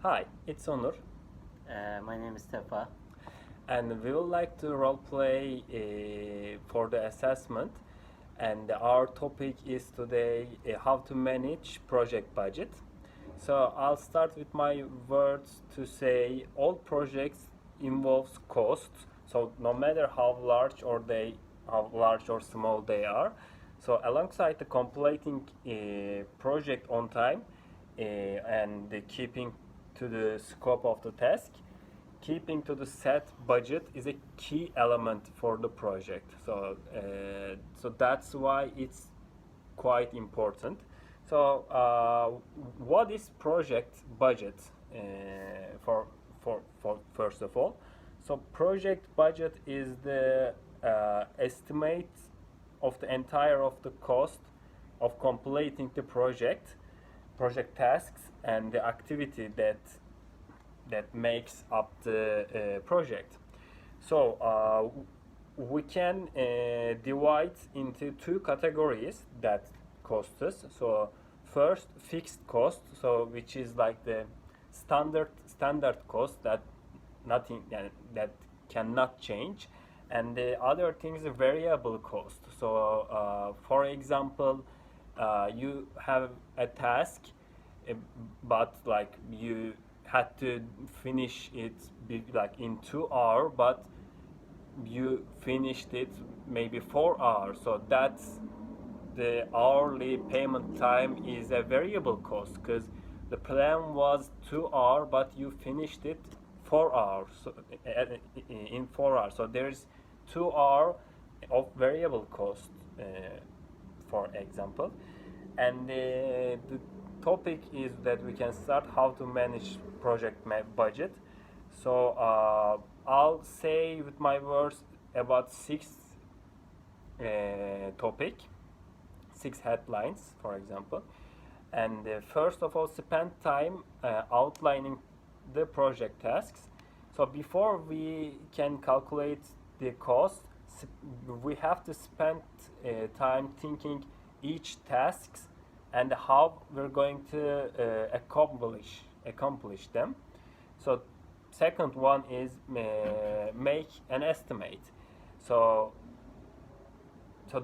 Hi, it's Onur, My name is Tefa. and we would like to role play for the assessment. And our topic is today how to manage project budget. So I'll start with my words to say all projects involves costs. So no matter how large or small they are. So alongside the completing a project on time and keeping to the scope of the task, keeping to the set budget is a key element for the project. So that's why it's quite important. So what is project budget uh, for first of all? So project budget is the estimate of the entire of the cost of completing the project tasks and the activity that makes up the project. So we can divide into two categories that cost us. So first, fixed cost, so which is like the standard cost that nothing that cannot change, and the other thing is a variable cost. So for example, you have a task, uh, but like you had to finish it like in 2 hours, but you finished it maybe 4 hours. So that's the hourly payment time is a variable cost because the plan was 2 hours, but you finished it 4 hours. So, in 4 hours. So there's 2 hours of variable cost, for example. And the topic is that we can start how to manage project budget. So I'll say with my words about topic, six headlines, for example. And first of all, spend time outlining the project tasks. So before we can calculate the cost, we have to spend time thinking each tasks and how we're going to accomplish them. So second one is make an estimate. So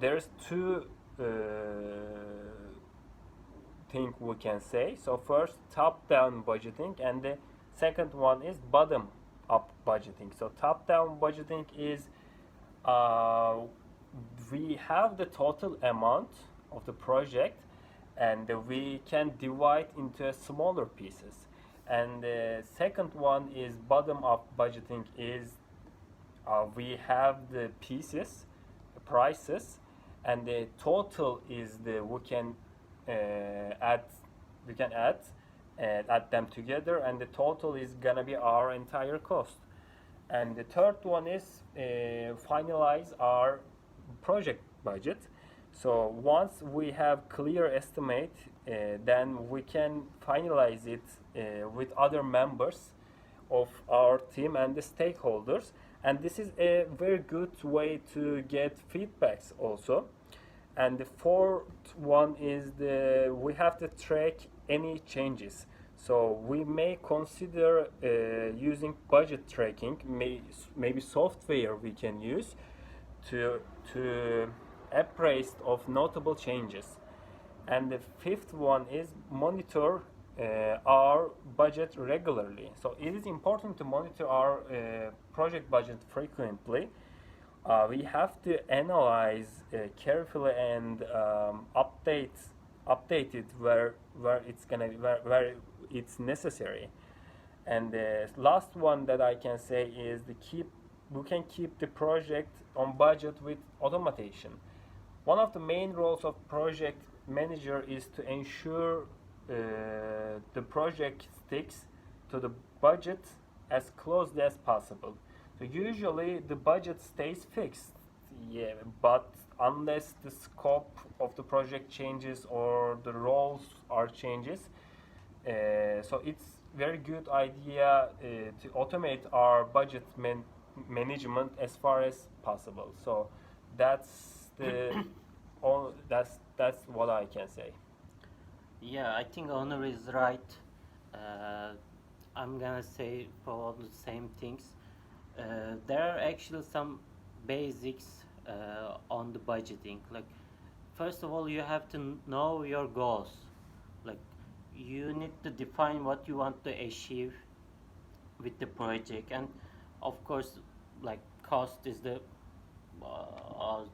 there's two uh, thing we can say. So first, top-down budgeting, and the second one is bottom-up budgeting. So top-down budgeting is uh, we have the total amount of the project, and we can divide into smaller pieces. And the second one is bottom-up budgeting is we have the pieces, the prices, and the total is the add we can add them together, and the total is gonna be our entire cost. And the third one is finalize our project budget. So once we have clear estimate, then we can finalize it with other members of our team and the stakeholders. And this is a very good way to get feedbacks also. And the fourth one is we have to track any changes. So we may consider using budget tracking, maybe software we can use to appraise of notable changes. And the fifth one is monitor our budget regularly. So it is important to monitor our project budget frequently. We have to analyze carefully and update it where it's gonna where it's necessary. And the last one that I can say is we can keep the project on budget with automation. One of the main roles of project manager is to ensure the project sticks to the budget as closely as possible. So usually the budget stays fixed, yeah, but unless the scope of the project changes or the roles are changes, so it's very good idea to automate our management as far as possible. So that's the all that's what I can say. Yeah, I think Honor is right. Uh, I'm gonna say for all the same things. There are actually some basics on the budgeting. Like, first of all, you have to know your goals. Like, you need to define what you want to achieve with the project, and of course, like, cost is the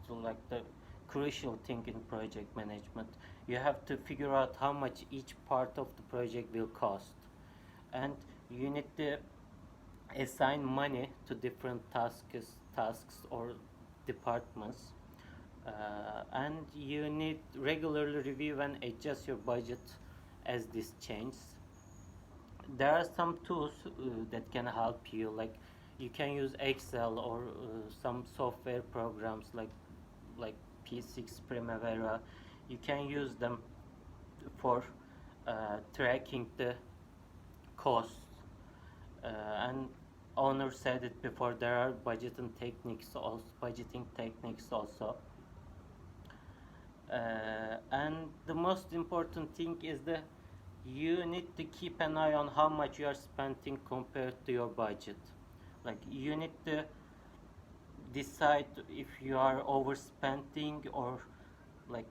like the crucial thing in project management. You have to figure out how much each part of the project will cost, and you need to assign money to different tasks or departments, and you need regularly review and adjust your budget as this changes. There are some tools that can help you, like you can use Excel or some software programs like P6 Primavera. You can use them for tracking the costs, and owner said it before, there are budgeting techniques also. And the most important thing is the you need to keep an eye on how much you are spending compared to your budget. Like, you need to decide if you are overspending, or like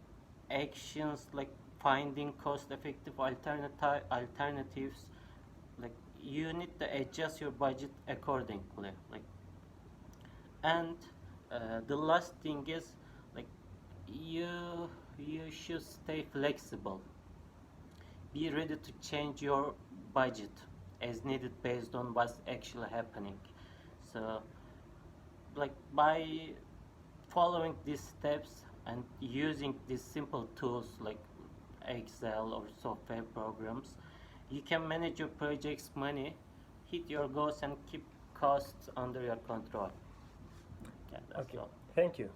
actions like finding cost effective alternatives. Like, you need to adjust your budget accordingly. Like, and the last thing is, like, you should stay flexible. Be ready to change your budget as needed based on what's actually happening. So, like, by following these steps and using these simple tools like Excel or software programs, you can manage your project's money, hit your goals, and keep costs under your control. Yeah, that's Okay, all. thank you.